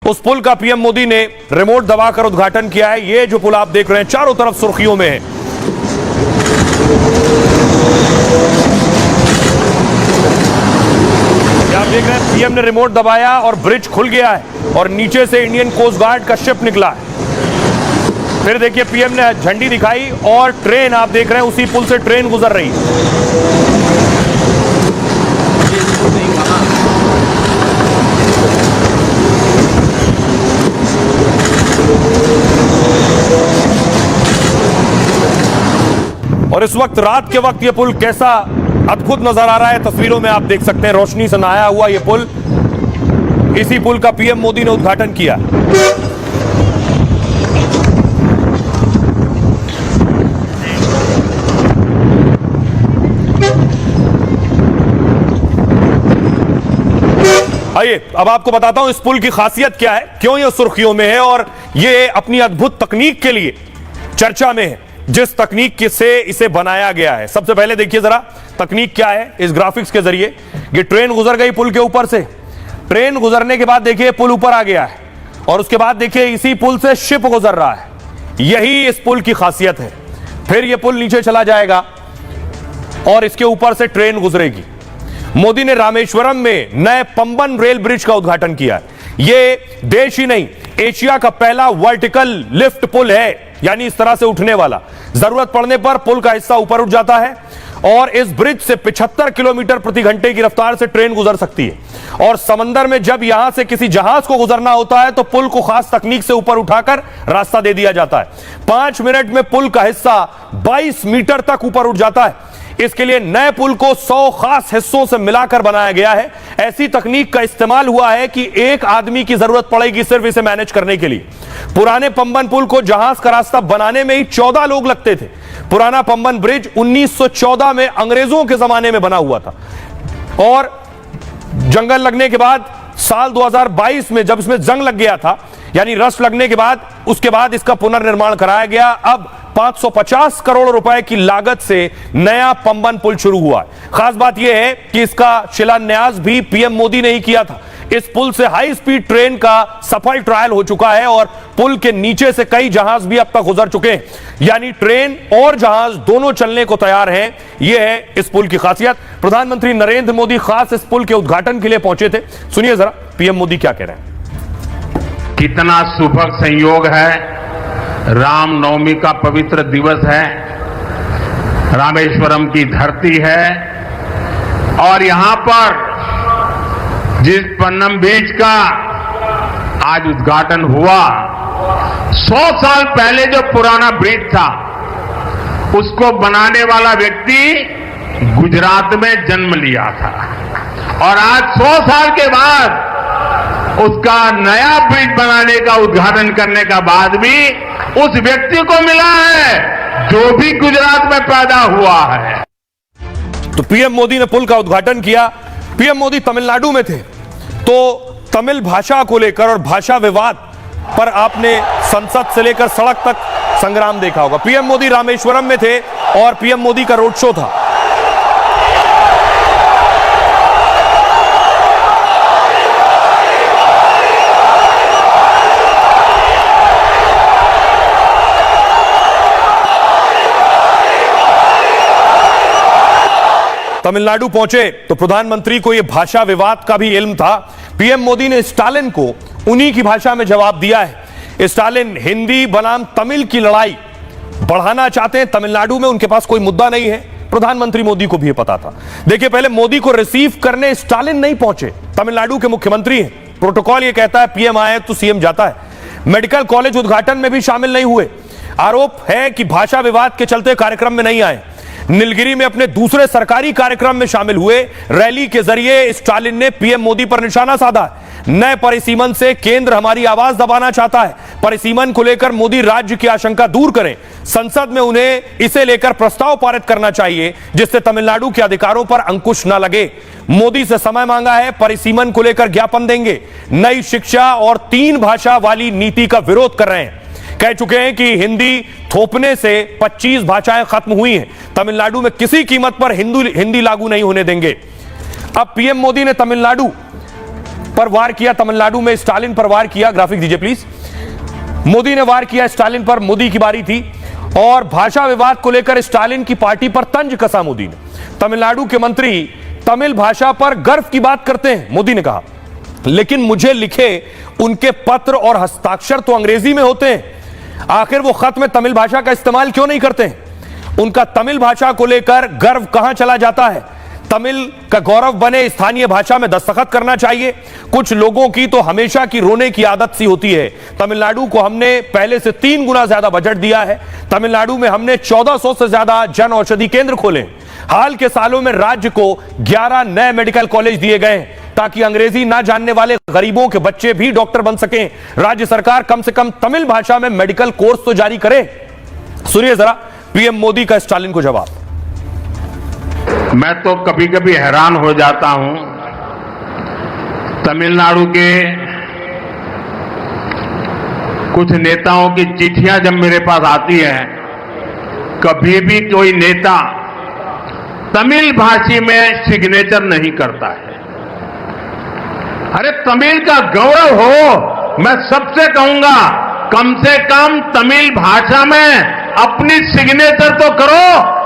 उस पुल का पीएम मोदी ने रिमोट दबाकर उद्घाटन किया है। ये जो पुल आप देख रहे हैं चारों तरफ सुर्खियों में है। आप देख रहे हैं पीएम ने रिमोट दबाया और ब्रिज खुल गया है और नीचे से इंडियन कोस्ट गार्ड का शिप निकला है। फिर देखिए पीएम ने झंडी दिखाई और ट्रेन आप देख रहे हैं उसी पुल से ट्रेन गुजर रही है। और इस वक्त रात के वक्त ये पुल कैसा अद्भुत नजर आ रहा है, तस्वीरों में आप देख सकते हैं रोशनी से नहाया हुआ ये पुल। इसी पुल का पीएम मोदी ने उद्घाटन किया। आइए अब आपको बताता हूं इस पुल की खासियत क्या है, क्यों ये सुर्खियों में है और ये अपनी अद्भुत तकनीक के लिए चर्चा में है, जिस तकनीक से इसे बनाया गया है। सबसे पहले देखिए जरा तकनीक क्या है। इस ग्राफिक्स के जरिए ये ट्रेन गुजर गई पुल के ऊपर से, ट्रेन गुजरने के बाद देखिए पुल ऊपर आ गया है और उसके बाद देखिए इसी पुल से शिप गुजर रहा है। यही इस पुल की खासियत है। फिर यह पुल नीचे चला जाएगा और इसके ऊपर से ट्रेन गुजरेगी। मोदी ने रामेश्वरम में नए पंबन रेल ब्रिज का उद्घाटन किया है। यह देश ही नहीं एशिया का पहला वर्टिकल लिफ्ट पुल है, यानी इस तरह से उठने वाला। जरूरत पड़ने पर पुल का हिस्सा ऊपर उठ जाता है और इस ब्रिज से 75 किलोमीटर प्रति घंटे की रफ्तार से ट्रेन गुजर सकती है। और समंदर में जब यहां से किसी जहाज को गुजरना होता है तो पुल को खास तकनीक से ऊपर उठाकर रास्ता दे दिया जाता है। 5 मिनट में पुल का हिस्सा 22 मीटर तक ऊपर उठ जाता है। इसके लिए नए पुल को 100 खास हिस्सों से मिलाकर बनाया गया है। ऐसी तकनीक का इस्तेमाल हुआ है कि एक आदमी की जरूरत पड़ेगी सिर्फ इसे मैनेज करने के लिए। पुराने पंबन पुल को जहाज का रास्ता बनाने में ही 14 लोग लगते थे। पुराना पंबन ब्रिज 1914 में अंग्रेजों के जमाने में बना हुआ था और जंगल लगने के बाद साल 2022 में जब इसमें जंग लग गया था, यानी रस्ट लगने के बाद उसके बाद इसका पुनर्निर्माण कराया गया। अब 550 करोड़ रुपए की लागत से नया पंबन पुल शुरू हुआ है। खास बात यह है कि इसका शिलान्यास भी पीएम मोदी ने ही किया था। इस पुल से हाई स्पीड ट्रेन का सफल ट्रायल हो चुका है और पुल के नीचे से कई जहाज भी अब तक गुजर चुके हैं, यानी ट्रेन और जहाज दोनों चलने को तैयार हैं। यह है इस पुल की खासियत। प्रधानमंत्री नरेंद्र मोदी खास इस पुल के उद्घाटन के लिए पहुंचे थे। सुनिए जरा पीएम मोदी क्या कह रहे हैं। कितना सुभग संयोग है, रामनवमी का पवित्र दिवस है, रामेश्वरम की धरती है और यहां पर जिस पन्नम ब्रिज का आज उद्घाटन हुआ, 100 साल पहले जो पुराना ब्रिज था उसको बनाने वाला व्यक्ति गुजरात में जन्म लिया था और आज 100 साल के बाद उसका नया ब्रिज बनाने का उद्घाटन करने का बाद भी उस व्यक्ति को मिला है जो भी गुजरात में पैदा हुआ है। तो पीएम मोदी ने पुल का उद्घाटन किया। पीएम मोदी तमिलनाडु में थे तो तमिल भाषा को लेकर और भाषा विवाद पर आपने संसद से लेकर सड़क तक संग्राम देखा होगा। पीएम मोदी रामेश्वरम में थे और पीएम मोदी का रोड शो था। तमिलनाडु पहुंचे तो प्रधानमंत्री को यह भाषा विवाद का भी इल्म था। पीएम मोदी ने स्टालिन को उन्हीं की भाषा में जवाब दिया है। स्टालिन हिंदी बनाम तमिल की लड़ाई बढ़ाना चाहते हैं। तमिलनाडु में उनके पास कोई मुद्दा नहीं है, प्रधानमंत्री मोदी को भी यह पता था। देखिए पहले मोदी को रिसीव करने स्टालिन नहीं पहुंचे, तमिलनाडु के मुख्यमंत्री हैं। प्रोटोकॉल यह कहता है पीएम आए तो सीएम जाता है। मेडिकल कॉलेज उद्घाटन में भी शामिल नहीं हुए। आरोप है कि भाषा विवाद के चलते कार्यक्रम में नहीं आए। नीलगिरी में अपने दूसरे सरकारी कार्यक्रम में शामिल हुए। रैली के जरिए स्टालिन ने पीएम मोदी पर निशाना साधा। नए परिसीमन से केंद्र हमारी आवाज दबाना चाहता है। परिसीमन को लेकर मोदी राज्य की आशंका दूर करें। संसद में उन्हें इसे लेकर प्रस्ताव पारित करना चाहिए जिससे तमिलनाडु के अधिकारों पर अंकुश न लगे। मोदी से समय मांगा है, परिसीमन को लेकर ज्ञापन देंगे। नई शिक्षा और 3 भाषा वाली नीति का विरोध कर रहे हैं। कह चुके हैं कि हिंदी थोपने से 25 भाषाएं खत्म हुई हैं। तमिलनाडु में किसी कीमत पर हिंदी लागू नहीं होने देंगे। अब पीएम मोदी ने तमिलनाडु पर वार किया, तमिलनाडु में स्टालिन पर वार किया। ग्राफिक दीजिए प्लीज। मोदी ने वार किया स्टालिन पर, मोदी की बारी थी। और भाषा विवाद को लेकर स्टालिन की पार्टी पर तंज कसा मोदी ने। तमिलनाडु के मंत्री तमिल भाषा पर गर्व की बात करते हैं, मोदी ने कहा, लेकिन मुझे लिखे उनके पत्र और हस्ताक्षर तो अंग्रेजी में होते हैं, आखिर वो खत में तमिल भाषा का इस्तेमाल क्यों नहीं करते हैं? उनका तमिल भाषा को लेकर गर्व कहां चला जाता है? तमिल का गौरव बने स्थानीय भाषा में दस्तखत करना चाहिए। कुछ लोगों की तो हमेशा की रोने की आदत सी होती है। तमिलनाडु को हमने पहले से 3 गुना ज्यादा बजट दिया है। तमिलनाडु में हमने 1400 से ज्यादा जन औषधि केंद्र खोले। हाल के सालों में राज्य को 11 नए मेडिकल कॉलेज दिए गए ताकि अंग्रेजी ना जानने वाले गरीबों के बच्चे भी डॉक्टर बन सकें। राज्य सरकार कम से कम तमिल भाषा में मेडिकल कोर्स तो जारी करे। सुनिए जरा पीएम मोदी का स्टालिन को जवाब। मैं तो कभी कभी हैरान हो जाता हूं, तमिलनाडु के कुछ नेताओं की चिट्ठियां जब मेरे पास आती है, कभी भी कोई नेता तमिल भाषी में सिग्नेचर नहीं करता है। अरे तमिल का गौरव हो, मैं सबसे कहूंगा कम से कम तमिल भाषा में अपनी सिग्नेचर तो करो।